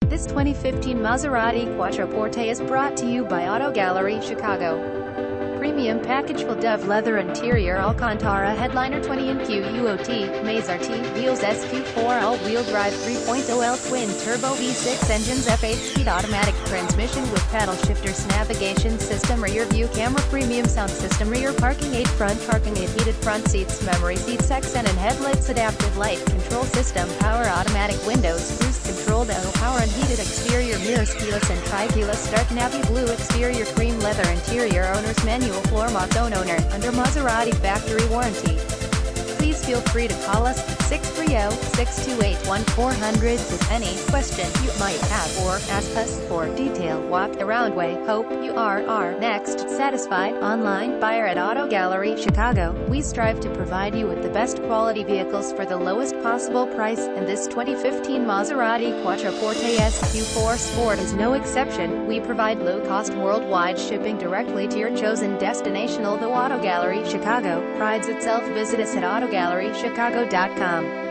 This 2015 Maserati Quattroporte is brought to you by Auto Gallery Chicago. Premium package full dove leather interior Alcantara headliner 20-in QUOT, Maserati, wheels SQ4 all-wheel drive 3.0L twin-turbo V6 engines F8-speed automatic transmission with paddle shifters navigation system rear view camera premium sound system rear parking aid front parking aid heated front seats memory seats accent and headlights adaptive light control system power automatic windows cruise control auto power and heated exterior mirrors keyless and tri-keyless start navy blue exterior cream leather interior owner's manual floor mats own owner under Maserati factory warranty. Please feel free to call us 630-628-1400 with any question you might have or ask us for detailed walk-around way. Hope you are our next satisfied online buyer at Auto Gallery Chicago. We strive to provide you with the best quality vehicles for the lowest possible price, and this 2015 Maserati Quattroporte SQ4 Sport is no exception. We provide low-cost worldwide shipping directly to your chosen destination. Although Auto Gallery Chicago prides itself, visit us at autogallerychicago.com.